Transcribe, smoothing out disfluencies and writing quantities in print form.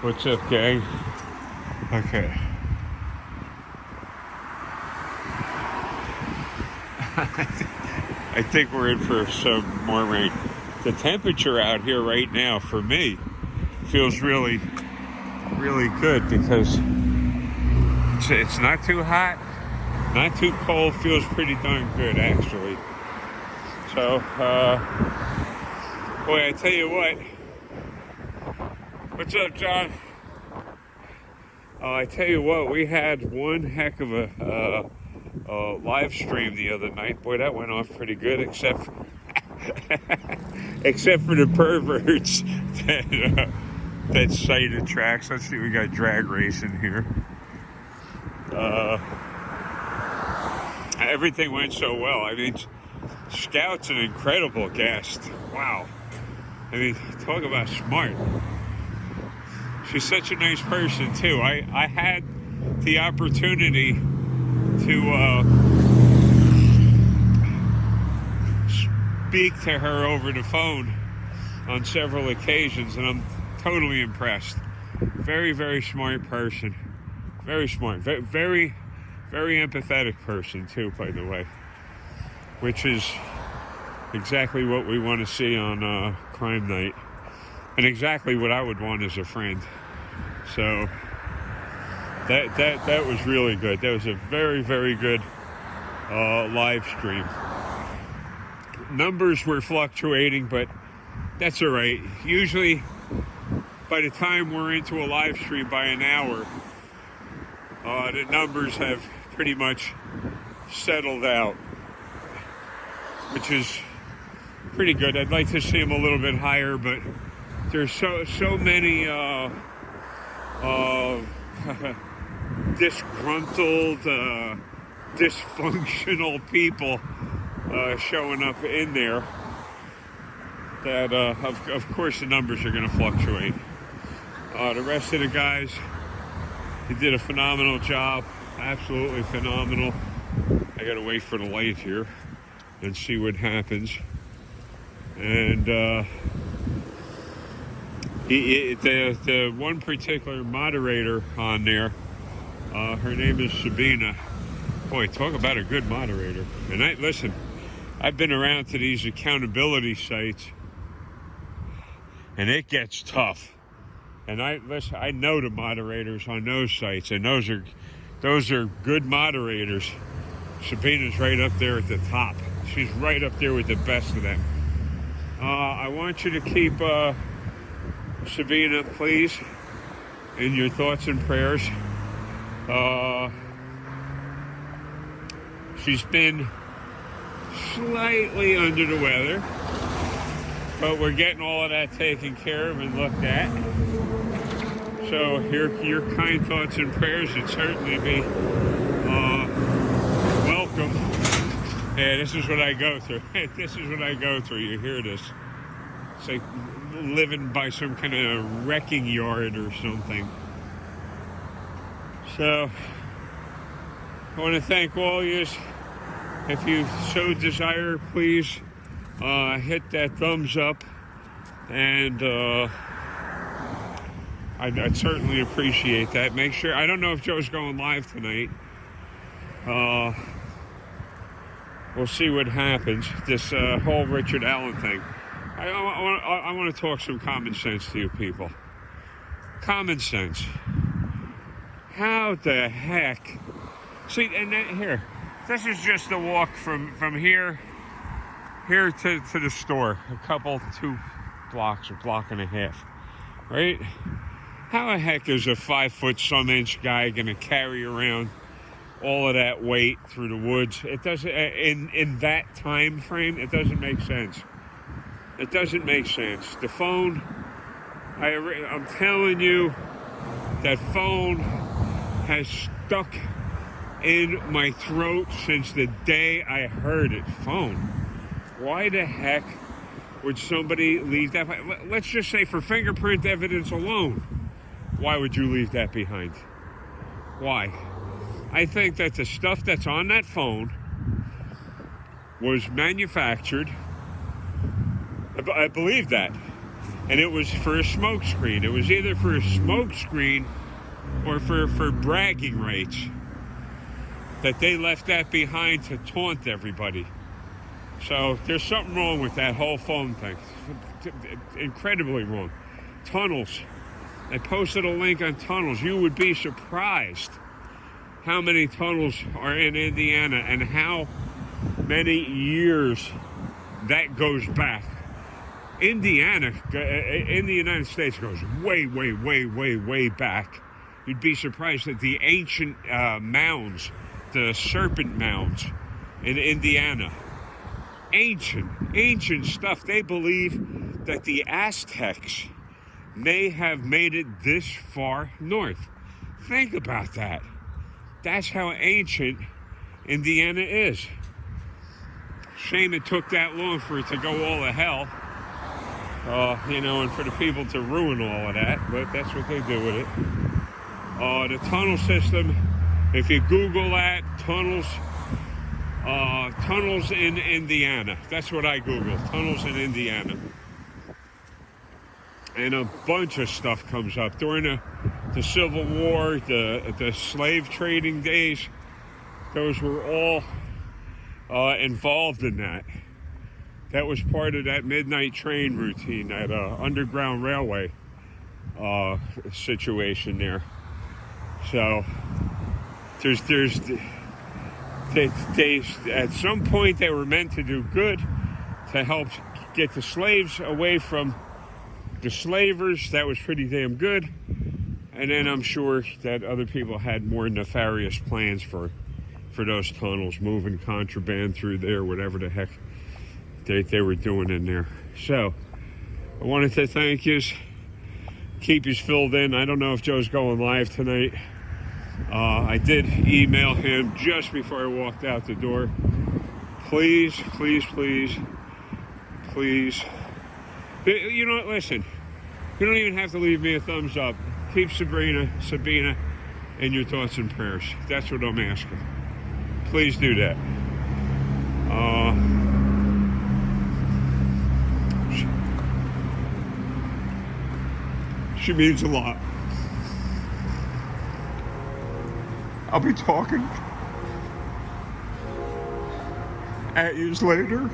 What's up, gang? Okay. I think we're in for some more rain. The temperature out here right now, for me, feels really, really good because it's not too hot, not too cold. Feels pretty darn good, actually. So, boy, I tell you what. What's up, John? I tell you what, we had one heck of a live stream the other night. Boy, that went off pretty good, except except for the perverts that cited tracks. Let's see, we got drag racing here. Everything went so well. I mean, Scout's an incredible guest. Wow. I mean, talk about smart. She's such a nice person, too. I had the opportunity to speak to her over the phone on several occasions, and I'm totally impressed. Very, very smart person. Very smart. Very, very empathetic person, too, by the way. Which is exactly what we want to see on Crime Night. And exactly what I would want as a friend. So that was really good. That was a very, very good live stream. Numbers were fluctuating, but that's all right. Usually, by the time we're into a live stream by an hour, the numbers have pretty much settled out, which is pretty good. I'd like to see them a little bit higher, but there's so many disgruntled, dysfunctional people showing up in there that of course the numbers are going to fluctuate. The rest of the guys, they did a phenomenal job, absolutely phenomenal. I got to wait for the light here and see what happens. And the one particular moderator on there, her name is Sabina. Boy, talk about a good moderator. And listen, I've been around to these accountability sites, and it gets tough. And I know the moderators on those sites, and those are good moderators. Sabina's right up there at the top. She's right up there with the best of them. I want you to keep Sabina, please, in your thoughts and prayers. She's been slightly under the weather, but we're getting all of that taken care of and looked at. So your kind thoughts and prayers would certainly be welcome. Yeah, this is what I go through. This is what I go through. You hear this? It's like living by some kind of wrecking yard or something. So I want to thank all of you. If you so desire, please hit that thumbs up, and I'd certainly appreciate that. Make sure, I don't know if Joe's going live tonight. We'll see what happens. This whole Richard Allen thing. I want to talk some common sense to you people. Common sense. How the heck? See, and here, this is just a walk from here to the store. Two blocks, a block and a half, right? How the heck is a 5-foot-some-inch guy going to carry around all of that weight through the woods? It doesn't, in that time frame, it doesn't make sense. It doesn't make sense. The phone, I'm telling you, that phone has stuck in my throat since the day I heard it. Phone. Why the heck would somebody leave that? Let's just say for fingerprint evidence alone, why would you leave that behind? Why? I think that the stuff that's on that phone was manufactured. I believe that. and it was for a smoke screen. It was either for a smoke screen or for bragging rights. That they left that behind to taunt everybody. So there's something wrong with that whole phone thing. Incredibly wrong. Tunnels. I posted a link on tunnels. You would be surprised how many tunnels are in Indiana and how many years that goes back. Indiana in the United States goes way, way, way, way, way back. You'd be surprised at the ancient mounds, the serpent mounds in Indiana. Ancient stuff. They believe that the Aztecs may have made it this far north. Think about that. That's how ancient Indiana is. Shame it took that long for it to go all to hell. And for the people to ruin all of that, but that's what they do with it. The tunnel system, if you Google that, tunnels in Indiana. That's what I Googled, tunnels in Indiana. And a bunch of stuff comes up. During the Civil War, the slave trading days, those were all involved in that. That was part of that midnight train routine, that Underground Railway situation there. So they at some point they were meant to do good to help get the slaves away from the slavers. That was pretty damn good. And then I'm sure that other people had more nefarious plans for those tunnels, moving contraband through there, whatever the heck they were doing in there. So I wanted to thank you. Keep you filled in. I don't know if Joe's going live tonight. I did email him just before I walked out the door. Please, please, please, please. You know what? Listen, you don't even have to leave me a thumbs up. Keep Sabina in your thoughts and prayers. That's what I'm asking. Please do that. She means a lot. I'll be talking at you later.